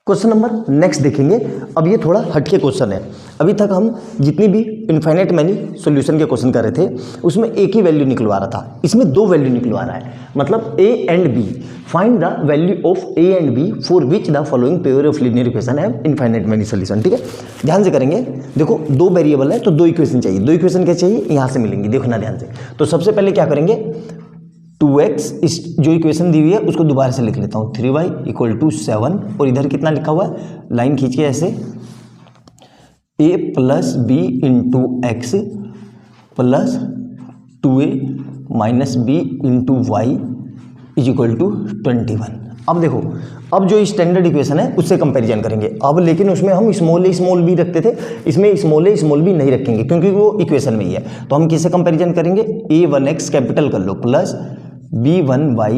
Question number next देखेंगे। अब ये थोड़ा हटके क्वेश्चन है। अभी तक हम जितनी भी इनफाइनाइट मैनी सॉल्यूशन के क्वेश्चन कर रहे थे उसमें एक ही वैल्यू निकलवा रहा था, इसमें दो वैल्यू निकलवा रहा है। मतलब a and b, find the value of a and b for which the following pair of linear equation है इनफाइनाइट मैनी सॉल्यूशन। ठीक है, ध्यान से करेंगे। देखो दो वेरिएबल है तो दो इक्वेशन चाहिए। दो इक्वेशन क्या चाहिए, यहाँ से मिलेंगी, देखना ध्यान से। तो सबसे पहले क्या करेंगे, 2x इस जो इक्वेशन दी हुई है उसको दोबारा से लिख लेता हूँ, 3y = 7 और इधर कितना लिखा हुआ है, लाइन खींच के ऐसे a + b × x + 2a - b × y = 21। अब देखो, अब जो स्टैंडर्ड इक्वेशन है उससे कंपैरिजन करेंगे। अब लेकिन उसमें हम स्मॉल भी रखते थे, इसमें स्मॉल भी नहीं रखेंगे क्योंकि वो इक्वेशन में ही है। तो हम किससे कंपैरिजन करेंगे, a1x कैपिटल कर लो प्लस b1y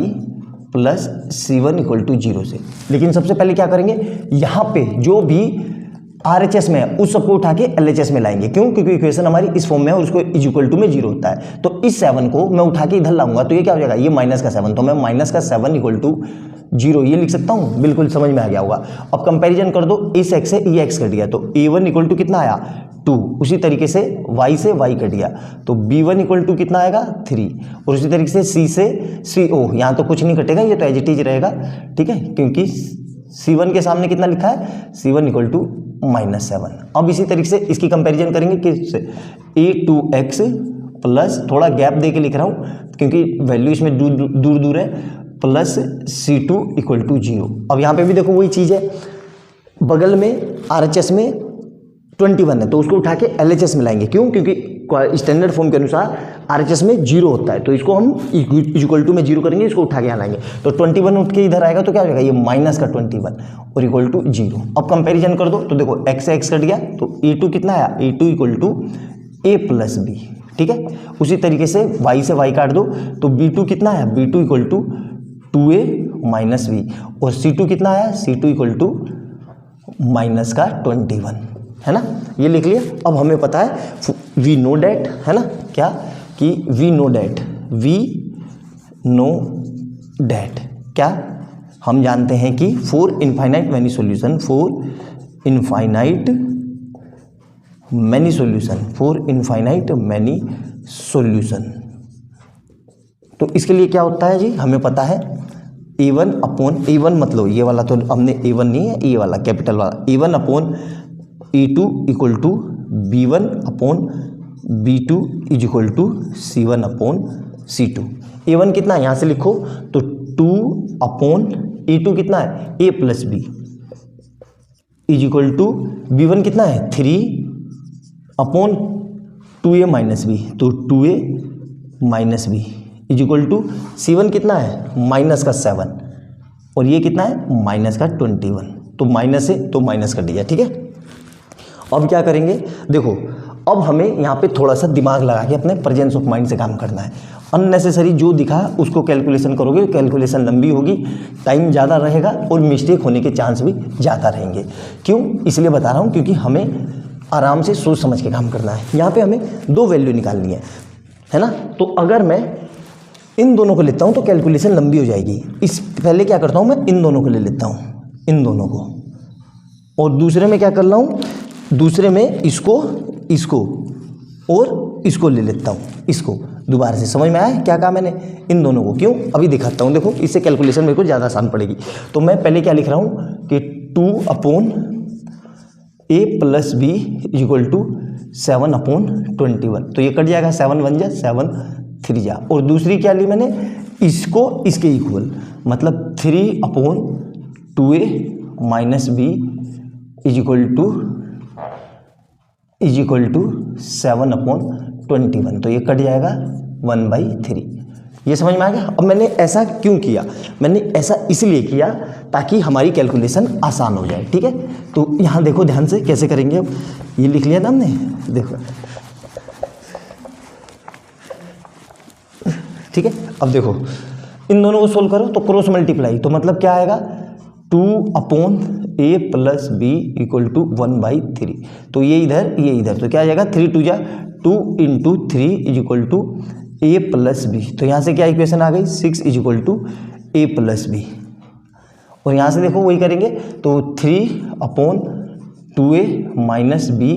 प्लस c1 = 0 से। लेकिन सबसे पहले क्या करेंगे, यहाँ पे जो भी RHS में है उस सबको उठा के LHS में लाएंगे। क्यों, क्योंकि इक्वेशन हमारी इस फॉर्म में है और उसको = में 0 होता है। तो इस 7 को मैं उठा के इधर लाऊंगा तो ये क्या हो जाएगा, ये -7, तो मैं -7 = 0 ये लिख सकता हूँ। बिल्कुल समझ में आ गया होगा। अब कंपैरिजन कर दो, इस x से ये x कट गया तो a1 = कितना आया, 2। उसी तरीके से y से y कट गया तो b1 = कितना आएगा, 3। और उसी तरीके से c से c, यहाँ तो कुछ नहीं कटेगा, ये तो एज इट इज रहेगा। ठीक है, क्योंकि c1 के सामने कितना लिखा है, c1 = -7। अब इसी तरीके से इसकी कंपैरिजन करेंगे किससे, a2x प्लस, थोड़ा गैप दे के लिख रहा हूँ क्योंकि वैल्यू इसमें दूर दूर है, प्लस c2 = 0। अब यहाँ पे भी देखो वही चीज़ है, बगल में RHS में 21 है तो उसको उठा के LHS में लाएंगे। क्यों, क्योंकि स्टैंडर्ड फॉर्म के अनुसार RHS में 0 होता है तो इसको हम = में 0 करेंगे, इसको उठा के यहाँ लाएंगे तो 21 उठ के इधर आएगा तो क्या हो जाएगा, ये -21 और = 0। अब कंपैरिजन कर दो तो देखो x से x कट गया तो a2 कितना आया, a2 = a + b। ठीक है, उसी तरीके से y से y काट दो तो b2 कितना आया, b2 = 2a - b और c2 कितना आया, c2 = -21, है ना, ये लिख लिया। अब हमें पता है वी नो डैट, है ना, क्या कि वी नो डैट क्या हम जानते हैं कि फॉर इनफाइनाइट मैनी सॉल्यूशन, तो इसके लिए क्या होता है जी, हमें पता है a1 मतलब ये वाला तो हमने a1 नहीं है, ये वाला कैपिटल वाला, a1 a2 = b1 b2 = c1 c2। a1 कितना है, यहाँ से लिखो तो 2 a2 कितना है, a + b = b1 कितना है, 3 2a - b तो 2a - b = c1 कितना है, -7 और ये कितना है, -21। तो माइनस है तो माइनस कर दिया। ठीक है, अब क्या करेंगे, देखो अब हमें यहाँ पे थोड़ा सा दिमाग लगा के अपने प्रेजेंस ऑफ माइंड से काम करना है। अननेसेसरी जो दिखा उसको कैलकुलेशन करोगे, कैलकुलेशन लंबी होगी, टाइम ज़्यादा रहेगा और मिस्टेक होने के चांस भी ज़्यादा रहेंगे। क्यों, इसलिए बता रहा हूँ क्योंकि हमें आराम से सोच समझ के काम करना है। यहाँ पे हमें दो वैल्यू निकालनी है ना। तो अगर मैं इन दोनों को लेता हूँ तो कैलकुलेशन लंबी हो जाएगी। इस पहले क्या करता हूँ, मैं इन दोनों को ले लेता हूँ, इन दोनों को, और दूसरे में क्या कर रहा हूँ, दूसरे में इसको और इसको ले लेता हूँ, इसको। दोबारा से समझ में आया क्या कहा मैंने, इन दोनों को। क्यों, अभी दिखाता हूँ, देखो इससे कैलकुलेशन मेरे को ज़्यादा आसान पड़ेगी। तो मैं पहले क्या लिख रहा हूँ कि 2/a + b = 7/21। तो ये कट जाएगा, 7 1 जा 7 3 जा। और दूसरी क्या ली मैंने, इसको इसके इक्वल, मतलब 3/2a - b = 7/21। तो ये कट जाएगा 1/3। ये समझ में आ गया। अब मैंने ऐसा क्यों किया, मैंने ऐसा इसलिए किया ताकि हमारी कैलकुलेशन आसान हो जाए। ठीक है, तो यहाँ देखो ध्यान से कैसे करेंगे। अब ये लिख लिया ना हमने, देखो ठीक है। अब देखो इन दोनों को सोल्व करो तो क्रॉस मल्टीप्लाई, तो मतलब क्या आएगा, 2/a + b = 1/3। तो ये इधर तो क्या आ जाएगा, 3 2 जा 2 × 3 = a + b। तो यहाँ से क्या इक्वेशन आ गई, 6 = a + b। और यहाँ से देखो वही करेंगे तो 3/2a minus B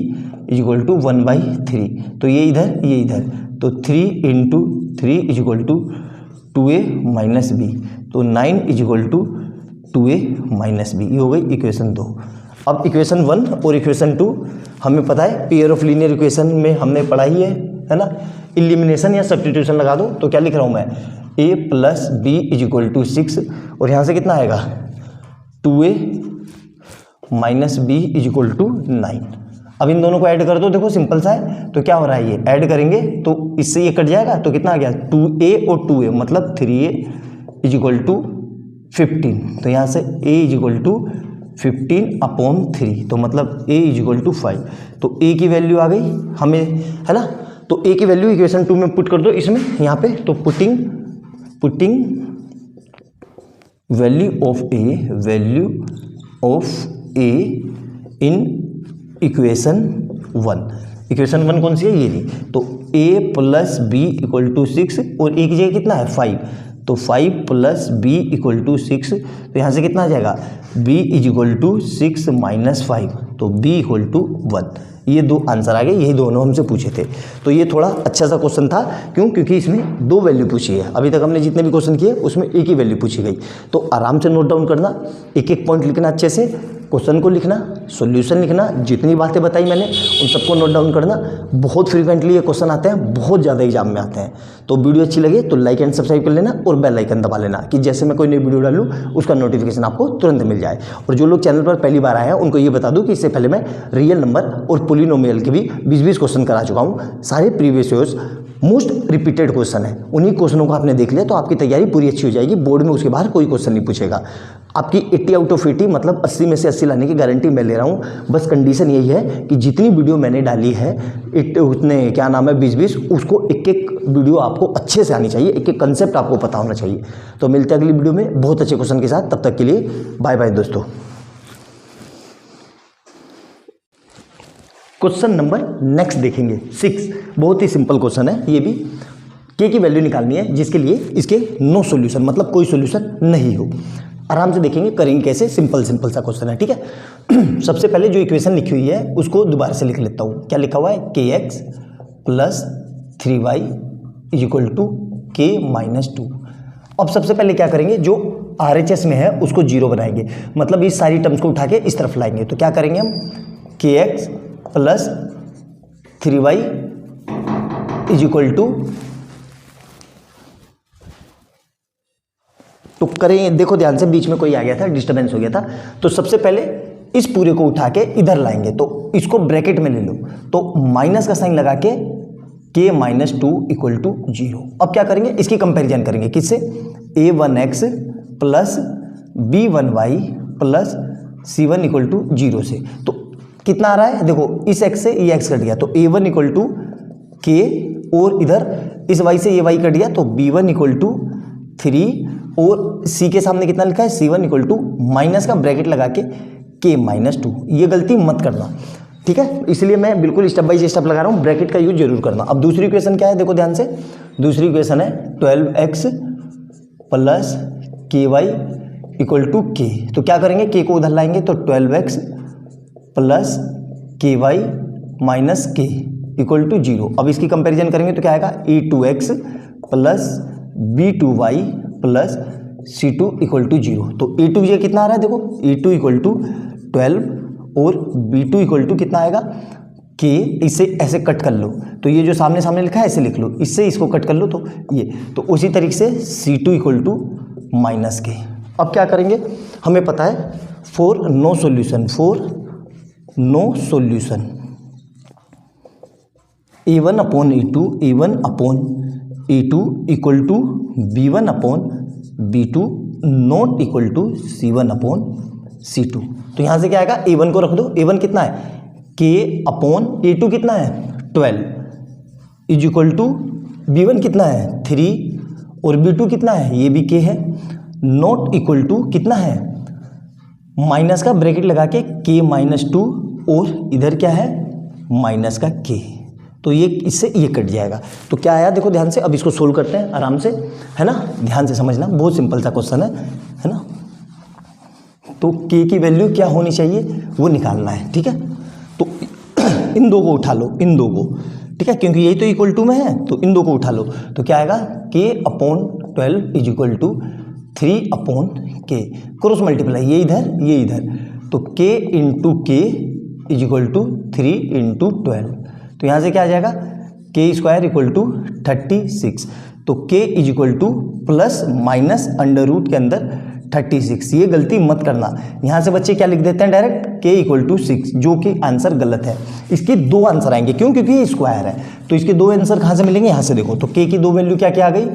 is equal to 1/3। तो ये इधर तो 3 × 3 is equal to 2a minus B, तो 9 is equal to 2a minus B. ये हो गई इक्वेशन 2। अब इक्वेशन 1 और इक्वेशन 2 हमें पता है पेयर ऑफ लीनियर इक्वेशन में हमने पढ़ा ही है ना। इलिमिनेशन या सब्स्टिट्यूशन लगा दो तो क्या लिख रहा हूँ मैं, a plus B is equal to 6 और यहाँ से कितना आएगा 2a minus B is equal to 9। अब इन दोनों को ऐड कर दो, देखो सिंपल सा है। तो क्या हो रहा है, ये ऐड करेंगे तो इससे ये कट जाएगा, तो कितना आ गया 2a और 2a मतलब 3a इजिक्वल टू 15। तो यहाँ से a इजिक्वल टू 15/3 तो मतलब a इजिक्वल टू 5। तो a की वैल्यू आ गई हमें, है ना। तो a की वैल्यू इक्वेशन 2 में पुट कर दो इसमें, यहाँ पे। तो putting value of a in equation 1। Equation 1 कौन सी है, ये रही। तो a plus B equal to 6 और a की जगह कितना है 5, तो 5 प्लस बी इक्वल टू 6। तो यहाँ से कितना आ जाएगा b इजिक्वल टू 6 माइनस 5, तो b इक्वल टू 1। ये दो आंसर आ गए, यही दोनों हमसे पूछे थे। तो ये थोड़ा अच्छा सा क्वेश्चन था, क्यों, क्योंकि इसमें दो वैल्यू पूछी है। अभी तक हमने जितने भी क्वेश्चन किए उसमें एक ही वैल्यू पूछी गई। तो आराम से नोट डाउन करना, एक एक पॉइंट लिखना, अच्छे से क्वेश्चन को लिखना, सॉल्यूशन लिखना, जितनी बातें बताई मैंने उन सबको नोट डाउन करना। बहुत फ्रीक्वेंटली ये क्वेश्चन आते हैं, बहुत ज़्यादा एग्जाम में आते हैं। तो वीडियो अच्छी लगे तो लाइक एंड सब्सक्राइब कर लेना और बेल आइकन दबा लेना कि जैसे मैं कोई नई वीडियो डालूँ उसका नोटिफिकेशन आपको तुरंत मिल जाए। और जो लोग चैनल पर पहली बार आए हैं उनको ये बता दूं कि इससे पहले मैं रियल नंबर और पोलिनोमियल के भी 20-20 क्वेश्चन करा चुका हूँ। सारे previous years most repeated question है, उन्हीं क्वेश्चनों को आपने देख लिया तो आपकी तैयारी पूरी अच्छी हो जाएगी। बोर्ड में उसके बाहर कोई क्वेश्चन नहीं पूछेगा। आपकी 80 आउट ऑफ 80 मतलब 80 में से 80 लाने की गारंटी मैं ले रहा हूँ। बस कंडीशन यही है कि जितनी वीडियो मैंने डाली है उतने क्या नाम है 20-20 उसको एक एक वीडियो आपको अच्छे से आनी चाहिए, एक एक कंसेप्ट आपको पता होना चाहिए। तो मिलते हैं अगली वीडियो में बहुत अच्छे क्वेश्चन के साथ। तब तक के लिए बाय बाय दोस्तों। क्वेश्चन नंबर नेक्स्ट देखेंगे 6। बहुत ही सिंपल क्वेश्चन है ये भी। k की वैल्यू निकालनी है जिसके लिए इसके नो सॉल्यूशन मतलब कोई सॉल्यूशन नहीं हो। आराम से देखेंगे करेंगे कैसे, सिंपल सा क्वेश्चन है, ठीक है। सबसे पहले जो इक्वेशन लिखी हुई है उसको दोबारा से लिख लेता हूँ। क्या लिखा हुआ है, kx plus 3y is equal to k minus 2। अब सबसे पहले क्या करेंगे, जो RHS में है उसको 0 बनाएंगे, मतलब इस सारी टर्म्स को उठा के इस तरफ लाएंगे। तो क्या करेंगे हम, kx plus 3y is equal to, तो करें, देखो ध्यान से, बीच में कोई आ गया था, डिस्टर्बेंस हो गया था। तो सबसे पहले इस पूरे को उठा के इधर लाएंगे, तो इसको ब्रैकेट में ले लो, तो माइनस का साइन लगा के k माइनस 2 इक्वल टू 0। अब क्या करेंगे, इसकी कंपैरिजन करेंगे किससे, a1x plus b1y plus c1 equal to 0 से। तो कितना आ रहा है, देखो इस x से ये x कट गया तो a1 इक्वल टू k, और इधर इस y से ये y कट गया तो b1 इक्वल टू 3, और c के सामने कितना लिखा है, c1 इक्वल टू माइनस का ब्रैकेट लगा के k माइनस 2। ये गलती मत करना, ठीक है। इसलिए मैं बिल्कुल स्टेप बाय स्टेप लगा रहा हूँ, ब्रैकेट का यूज जरूर करना। अब दूसरी इक्वेशन क्या है, देखो ध्यान से, दूसरी इक्वेशन है 12x plus ky equal to k। तो क्या करेंगे, k को उधर लाएंगे तो 12x plus ky minus k equal to 0। अब इसकी कंपैरिजन करेंगे तो क्या आएगा, e2x plus b2y plus c2 equal to 0। तो e2 ये कितना आ रहा है, देखो e2 इक्वल टू 12 और b2 इक्वल टू कितना आएगा k। इसे ऐसे कट कर लो, तो ये जो सामने सामने लिखा है ऐसे लिख लो, इससे इसको कट कर लो तो ये, तो उसी तरीके से c2 equal to minus k। अब क्या करेंगे, हमें पता है for no solution a1 upon e2 equal to b1 upon b2 not equal to c1 upon c2। तो यहाँ से क्या आएगा, a1 को रख दो, a1 कितना है k अपॉन a2 कितना है 12 इज इक्वल टू b1 कितना है 3 और b2 कितना है, ये भी k है, नॉट इक्वल टू कितना है, माइनस का ब्रैकेट लगा के k माइनस 2 और इधर क्या है माइनस का k। तो ये इससे ये कट जाएगा। तो क्या आया, देखो ध्यान से, अब इसको सोल्व करते हैं आराम से, है ना। ध्यान से समझना, बहुत सिंपल सा क्वेश्चन है ना। तो k की वैल्यू क्या होनी चाहिए वो निकालना है, ठीक है। तो इन दो को उठा लो, इन दो को, ठीक है, क्योंकि यही तो इक्वल टू में है, तो इन दो को उठा लो। तो क्या आएगा, k/12 is equal to 3/k, cross multiply, ये इधर ये इधर, तो k into K is equal to 3 × 12। तो यहाँ से क्या आ जाएगा, k² इक्वल टू 36। तो k is equal to plus minus under root के अंदर 36। ये गलती मत करना, यहाँ से बच्चे क्या लिख देते हैं डायरेक्ट k इक्वल टू 6, जो कि आंसर गलत है। इसके दो आंसर आएंगे, क्यों, क्योंकि ये स्क्वायर है, तो इसके दो आंसर कहाँ से मिलेंगे, यहाँ से देखो। तो k की दो वैल्यू क्या क्या आ गई,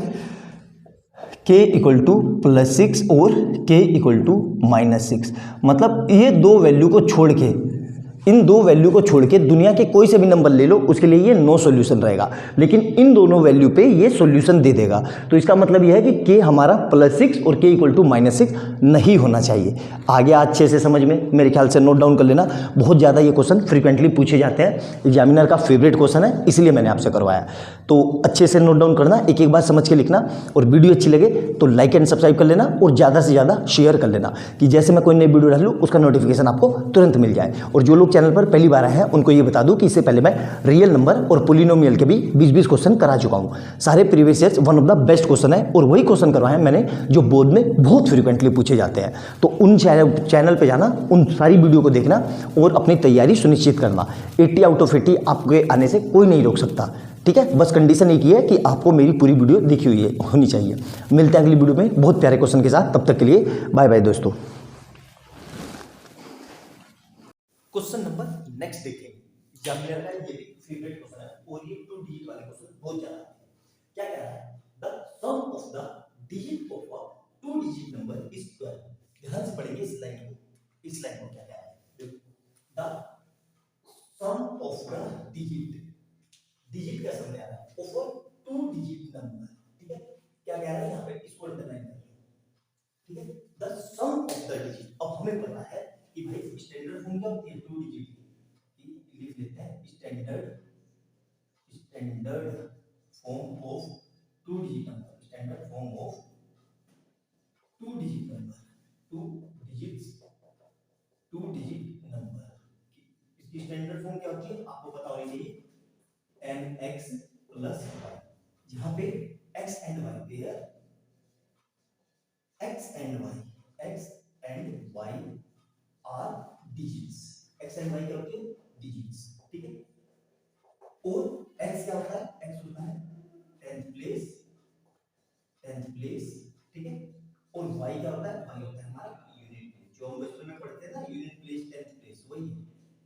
k इक्वल टू +6 और k इक्वल टू -6। मतलब ये दो वैल्यू को छोड़ के, इन दो वैल्यू को छोड़ के दुनिया के कोई से भी नंबर ले लो, उसके लिए ये नो सॉल्यूशन रहेगा, लेकिन इन दोनों वैल्यू पे ये सॉल्यूशन दे देगा। तो इसका मतलब यह है कि k हमारा +6 और k इक्वल टू -6 नहीं होना चाहिए। आगे अच्छे से समझ में, मेरे ख्याल से नोट डाउन कर लेना, बहुत ज़्यादा ये क्वेश्चन फ्रीक्वेंटली पूछे जाते हैं, एग्जामिनर का फेवरेट क्वेश्चन है, इसलिए मैंने आपसे करवाया। तो अच्छे से नोट डाउन करना, एक एक बार समझ के लिखना, और वीडियो अच्छी लगे तो लाइक एंड सब्सक्राइब कर लेना, और ज़्यादा से ज़्यादा शेयर कर लेना, कि जैसे मैं कोई नई वीडियो डालूँ उसका नोटिफिकेशन आपको तुरंत मिल जाए। और जो लोग चैनल पर पहली बार आए हैं उनको ये बता दूं कि इससे पहले मैं रियल नंबर और पोलिनोमियल के भी 20-20 क्वेश्चन करा चुका हूं। सारे previous years one of the best question है, और वही क्वेश्चन करवाए हैं मैंने जो बोर्ड में बहुत फ्रीक्वेंटली पूछे जाते हैं। तो उन चैनल पे जाना, उन सारी वीडियो को देखना और अपनी तैयारी सुनिश्चित करना। 80 आउट ऑफ 80 आपके आने से कोई नहीं रोक सकता, ठीक है। बस कंडीशन एक ही है कि आपको मेरी पूरी वीडियो देखी हुई है होनी चाहिए। मिलते हैं अगली वीडियो में बहुत प्यारे क्वेश्चन के साथ, तब तक के लिए बाय बाय दोस्तों। क्वेश्चन नंबर नेक्स्ट देखेंगे, एग्जामिनर का ये भी फेवरेट क्वेश्चन है, और ये 2 डिजिट वाले क्वेश्चन बहुत ज्यादा आते हैं। क्या कह रहा है, the sum of the digit of a 2 digit number is 12। ध्यान से पढ़ेंगे इस लाइन को, इस लाइन को क्या कह रहा है, the sum of the digit, digit का सम ले रहा है ऑफ अ 2 डिजिट नंबर, ठीक है। क्या कह रहा है यहाँ पे, इसको अंडरलाइन करिए, ठीक है। The sum of the digit, अब हमें पता है कि भाई स्टैंडर्ड फॉर्म क्या होती है 2 डिजिट की, लिख लेते हैं standard form of 2 digit number, standard form of 2 digit number, 2 digit number. इसकी स्टैंडर्ड फॉर्म क्या होती है आपको पता होनी चाहिए, mx + y, जहां पे x and y pair, x and y are digits, x and y क्या होती है, डिजिट्स, ठीक है। और x क्या होता है, x होता है 10th प्लेस, ठीक है। और y क्या होता है, y होता है हमारा यूनिट प्लेस, जो हम बचपन में पढ़ते हैं ना, यूनिट प्लेस 10th प्लेस, वही है,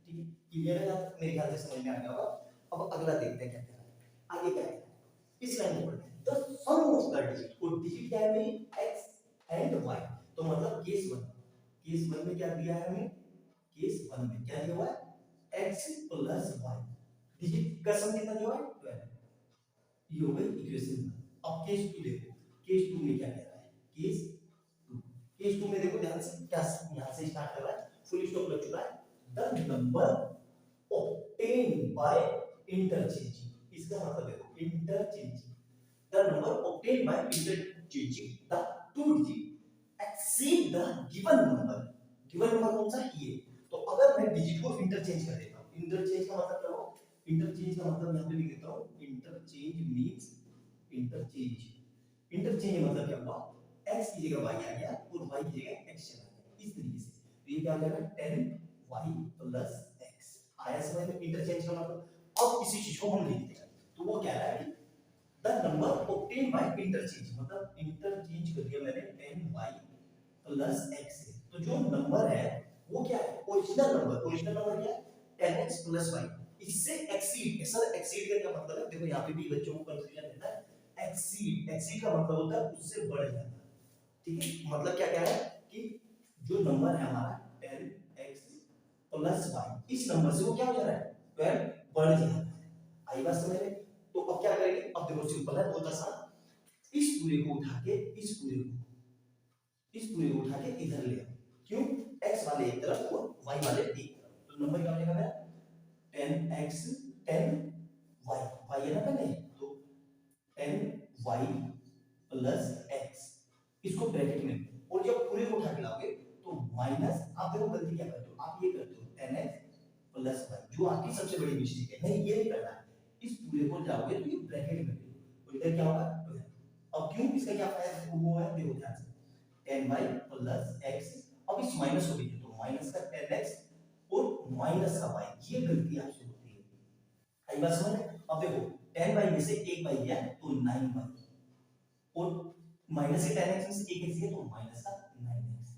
ठीक है। क्लियर है, मेरे ख्याल से समझ में आ गया होगा। अब अगला देखते हैं क्या कह रहा है, आगे क्या है, इस लाइन को पढ़ते हैं, the sum of the digit, और डिजिट क्या है मेरी, x एंड y, तो मतलब केस 1 में क्या दिया है हमें, केस 1 में क्या दिया हुआ है, x + y, डिजिट का सम कितना दिया हुआ है 12, ये हो गई इक्वेशन। अब केस 2 देखो, केस 2 में क्या कह रहा है, केस 2 में देखो ध्यान से, क्या यहां से स्टार्ट कर रहा है, फुल स्टॉप लग चुका है, the number obtain by interchanging, इसका मतलब देखो interchanging, the number obtain by interchanging the 2 digit exceed the given number, given number कौन सा है ये। तो अगर मैं डिजिट को इंटरचेंज कर देता हूं, इंटरचेंज का मतलब क्या हो, इंटरचेंज का मतलब यहां पे लिख देता हूं, इंटरचेंज मींस इंटरचेंज मतलब क्या हुआ, x की जगह y आ गया और y की जगह x चला गया, इस तरीके से। तो ये क्या हो जाएगा 10y + x, आया समझ में इंटरचेंज का मतलब। अब इसी चीज को हम लिखते हैं, तो वो क्या है, the number obtain bye interchange, मतलब इंटरचेंज कर दिया मैंने 10y + x से, तो जो नंबर है वो क्या है, ओरिजिनल नंबर क्या है 10x + y, इससे एक्सीड, सर एक्सीड का क्या मतलब है, देखो यहाँ पे भी बच्चों को कंफ्यूजन रहता है, एक्सीड का मतलब होता है उससे बढ़ जाना, ठीक है। मतलब क्या कह रहा है कि जो नंबर है हमारा 10x + y, इस नंबर से वो क्या हो जा रहा है 12 बढ़ जा रहा है, आई बात समझ में। तो अब क्या करेंगे, अब देखो सिंपल है बहुत आसान, इस पूरे को उठा के उठा के इधर ले, क्यों, x वाले एक तरफ और y वाले एक तरफ, तो नंबर क्या हो जाएगा मेरा 10x 10y, y है ना पहले, तो 10y + x, इसको ब्रैकेट में, और जब पूरे को उठा के लाओगे तो माइनस, आप देखो गलती क्या करते हो, आप ये करते हो टेन एक्स प्लस वाई, जो आपकी सबसे बड़ी मिस्टेक है। नहीं, ये नहीं करना है, इस पूरे को जाओगे तो ये ब्रैकेट में तो इधर क्या होगा 12। अब क्यों, इसका क्या फायदा है, वो है, देखो ध्यान से, टेन वाई प्लस एक्स, अब इस माइनस हो गई तो माइनस का टेन एक्स और माइनस का वाई, ये गलती आपसे होती है। आई बात समझ में? अब देखो टेन वाई में से एक वाई गया तो नाइन वाई, और माइनस के टेन एक्स में से एक एक्स गया तो माइनस का नाइन एक्स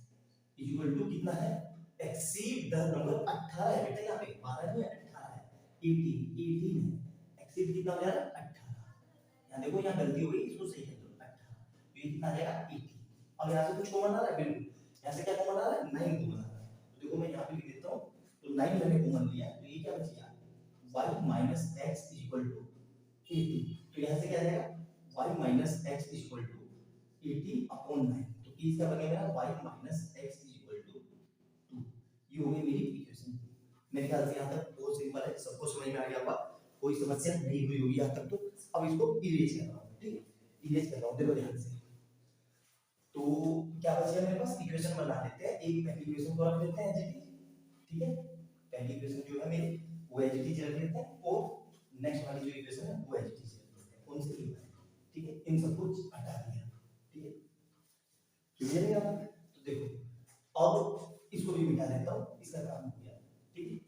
इक्वल टू कितना है, एक्सीड द नंबर 18 है बेटा, यहाँ पे 12 नहीं 18 है, 18 है, एक्सीड कितना हो जाएगा 18। यहाँ देखो, यहाँ गलती हो गई, इसको सही कर दो 18, तो ये कितना आ जाएगा 80। अब यहाँ से कुछ कॉमन आ रहा है, बिल्कुल यहाँ से क्या कॉमन आ रहा है, 9 कॉमन आ रहा है, तो देखो मैं यहाँ पे लिख देता हूँ, तो 9 मैंने कॉमन लिया है, तो ये क्या बच गया, y minus X equal to 80, तो यहाँ से क्या आ जाएगा y minus X equal to 80 upon 9, तो इसका बनेगा y minus X equal to 2। ये हो गई मेरी इक्वेशन। मेरे ख्याल से यहाँ तक बहुत सिंपल है, सबको समझ में आ गया होगा, कोई समस्या नहीं हुई होगी यहाँ तक। तो अब इसको इरेज कर रहा हूँ, ठीक है, इरेज कर रहा हूँ, देखो ध्यान से। तो क्या बचा मेरे पास, इक्वेशन बना लेते हैं, एक पहली इक्वेशन को रख लेते हैं एज इट इज, ठीक है, पहली इक्वेशन जो है मेरी वो एज इट इज रख लेते हैं, और नेक्स्ट वाली जो इक्वेशन है वो एज इट इज रख लेते हैं, कौन सी है, ठीक है, इन सबको हटा दिया, ठीक है, क्लियर है यहाँ? तो देखो अब इसको भी मिटा देता हूँ, इसका काम हो गया, ठीक है।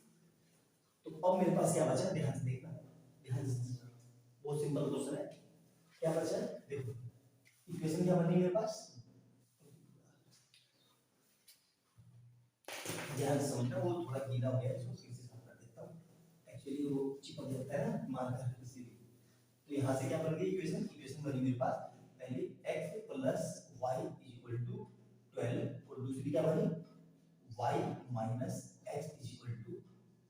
तो अब मेरे पास क्या बचा, ध्यान से देखना, ध्यान से, बहुत सिंपल क्वेश्चन है, क्या बचा, देखो इक्वेशन क्या बनी मेरे पास, ध्यान से समझना, वो थोड़ा गीला हो गया है, इसको फिर से साफ कर देता हूँ, एक्चुअली वो चिपक जाता है ना मार्कर, इसीलिए। तो यहाँ से क्या बन गई इक्वेशन, इक्वेशन बनी मेरे पास पहले x plus Y equal to 12, और दूसरी क्या बनी y minus X equal to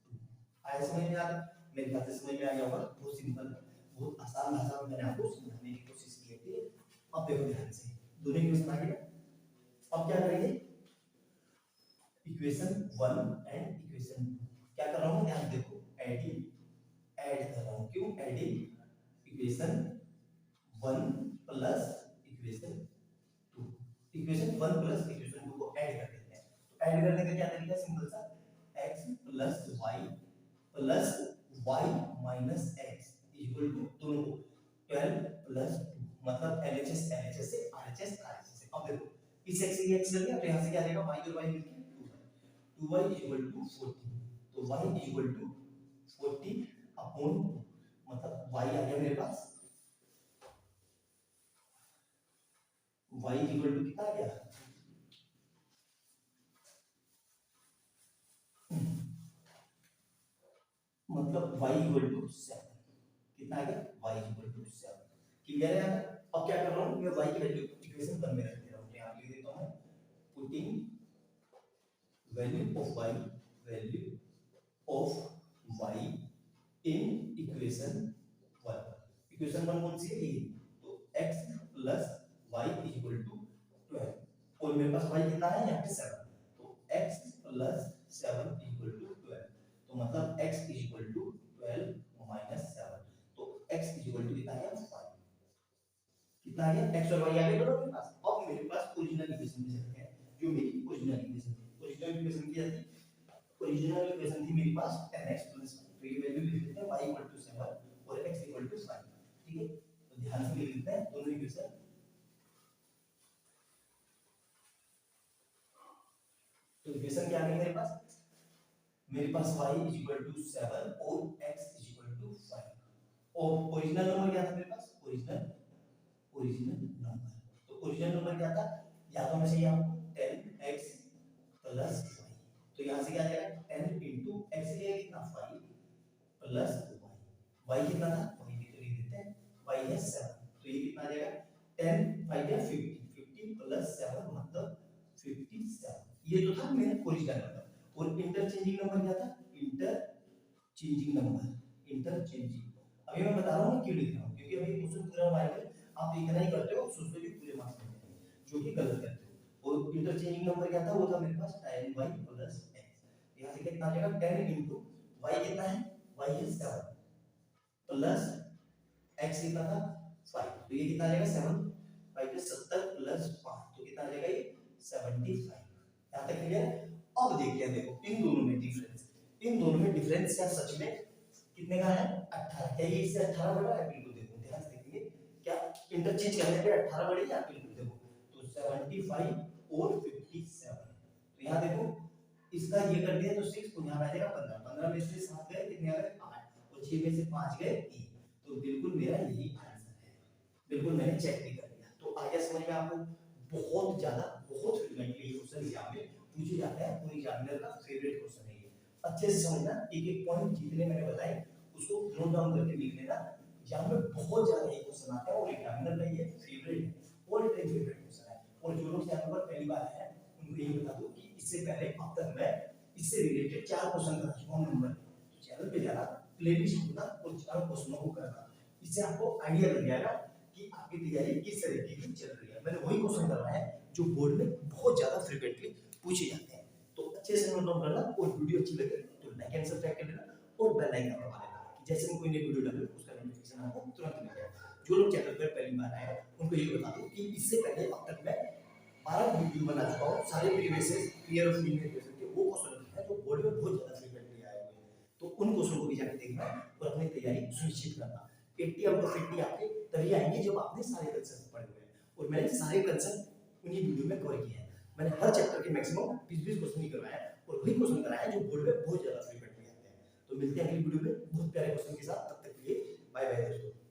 2। आया समझ में आ रहा, मेरे ख्याल से समझ में आ गया होगा, बहुत सिंपल, बहुत आसान भाषा में मैंने आपको समझाने की कोशिश की है, ठीक है। अब देखो ध्यान से, दोनों इक्वेशन आ गया, अब क्या करेंगे, इक्वेशन 1 एंड इक्वेशन 2 क्या कर रहा हूं, ध्यान देखो, एडिंग, ऐड कर रहा हूं, क्यों, adding equation 1 plus equation 2, equation 1 plus equation 2 को ऐड कर देते हैं। तो ऐड करने का क्या तरीका, सिंपल सा, x plus Y plus Y minus X equal to, दोनों को 12 प्लस 2, मतलब LHS LHS से RHS RHS से। अब देखो इस x से ये x चल गया, तो यहाँ से क्या आ जाएगा, y और y मिलके 2y इक्वल टू 40, तो y इक्वल टू 40 अपॉन, मतलब y आ गया मेरे पास, y इक्वल टू कितना आ गया, मतलब y इक्वल टू 7, कितना आ गया, y इक्वल टू 7, क्लियर है। अब क्या कर रहा हूँ, मैं y की वैल्यू इक्वेशन 1 में रख दे रहा हूँ, यहाँ लिख देता हूँ, putting value of y, value of y in equation 1, equation 1 कौन सी है, ये, तो x plus Y equal to 12, और मेरे पास y कितना है यहाँ पे 7, तो x प्लस 7 इक्वल टू 12, तो मतलब x इक्वल टू 12 माइनस 7, तो x इक्वल टू कितना है 5, कितना आ गया, x और y आ गए दोनों मेरे पास। अब मेरे पास ओरिजिनल इक्वेशन भी है, जो मेरी ओरिजिनल इक्वेशन थी, ओरिजिनल इक्वेशन क्या थी, ओरिजिनल इक्वेशन थी मेरे पास 10x प्लस 1, तो ये वैल्यू लिख देते हैं y इक्वल टू 7 और x इक्वल टू 5, ठीक है। तो ध्यान से लिख लेते हैं दोनों इक्वेशन, तो इक्वेशन क्या आ गई मेरे पास, मेरे पास y इक्वल टू 7 और x इक्वल टू 5, और ओरिजिनल नंबर क्या था मेरे पास, ओरिजिनल नंबर, तो ओरिजिनल नंबर क्या था, या तो मैं चाहिए आपको 10x प्लस y, तो यहां से क्या आ जाएगा 10 इंटू एक्स ये कितना 5 प्लस y, y कितना था, y भी तो लिख देते हैं, y है 7, तो ये कितना आ जाएगा 10 5 या 50, 50 प्लस 7 मतलब 57, ये तो था मेरा ओरिजिनल नंबर। और इंटरचेंजिंग नंबर क्या था, इंटरचेंजिंग नंबर, इंटरचेंजिंग, अभी मैं बता रहा हूँ क्यों लिख रहा हूँ, क्योंकि अभी क्वेश्चन पूरा माइंड आप इतना ही करते हो, सोचते हो कि पूरे मार्क्स मिलेंगे, जो कि गलत करते हो। और इंटरचेंजिंग नंबर क्या था, वो था मेरे पास 10y प्लस x, यहाँ से कितना आ जाएगा 10 इंटू y कितना है, y है 7 प्लस x कितना था 5, तो ये कितना आ जाएगा 7 5 पे 70 प्लस 5, तो कितना आ जाएगा ये 75, यहाँ तक क्लियर है। अब देखते हैं, देखो इन दोनों में डिफरेंस, इन दोनों में डिफरेंस क्या सच में कितने का है 18। क्या ये इससे 18 बड़ा है? बिल्कुल। देखो ध्यान से देखेंगे क्या इंटरचेंज करने पे 18 बढ़ेगा? बिल्कुल। देखो तो 75 और 57, तो यहाँ देखो इसका ये कर दिया तो 6, तो यहाँ आ जाएगा 15। 15 में से 7 गए, कितने आ गए 8, और 6 में से 5 गए 3। तो बिल्कुल मेरा यही आंसर है। बिल्कुल मैंने चेक भी कर लिया। तो आ गया समझ में आपको? बहुत ज्यादा बहुत फ्रीक्वेंटली ये क्वेश्चन एग्जाम में पूछे जाते हैं, पूरी एग्जामिनर का फेवरेट क्वेश्चन है ये। अच्छे से समझना, एक एक पॉइंट जितने मैंने बताए उसको नोट डाउन करके लिख लेना। एग्जाम में बहुत ज्यादा ये क्वेश्चन आते हैं और एग्जामिनर का ये फेवरेट है, ऑल टाइम फेवरेट क्वेश्चन है। और जो लोग चैनल पर पहली बार आए हैं उनको ये बता दो कि इससे पहले अब तक मैं इससे रिलेटेड 4 क्वेश्चन कर चुका हूं नंबर। तो चैनल पे जाना, प्लेलिस्ट ढूंढना और 4 क्वेश्चनों को करना। इससे आपको आइडिया लग जाएगा कि आपकी तैयारी किस तरीके की चल रही है। मैंने वही क्वेश्चन करवाए हैं जो बोर्ड में बहुत ज्यादा फ्रीक्वेंटली पूछे जाते हैं। तो अच्छे से नोट डाउन करना, और वीडियो अच्छी लगे तो लाइक एंड सब्सक्राइब कर देना और बेल आइकन दबा देना कि जैसे मैं कोई नई वीडियो डालूं उसका नोटिफिकेशन आपको तुरंत मिल जाए। जो लोग चैनल पर पहली बार आए हैं उनको ये बता दूं कि इससे पहले अब तक मैं 12 वीडियो बना चुका हूं, सारे प्रीवियस ईयर ऑफ इंडियन के वो क्वेश्चन हैं जो बोर्ड में बहुत ज्यादा फ्रीक्वेंटली आए हुए हैं। तो उन क्वेश्चन को भी जाके देखना और अपनी तैयारी सुनिश्चित करना। 80 आउट ऑफ 80 आपके तभी आएंगे जब आपने सारे कंसेप्ट पढ़े हुए हैं, और मैंने सारे कंसेप्ट उन्हीं वीडियो में कवर किए हैं। मैंने हर चैप्टर के मैक्सिमम 20-20 क्वेश्चन ही करवाए हैं और वही क्वेश्चन कराए हैं जो बोर्ड में बहुत ज्यादा फ्रीक्वेंटली आते हैं। तो मिलते हैं अगली वीडियो में बहुत प्यारे क्वेश्चन के साथ। तब तक के लिए बाय बाय दोस्तों।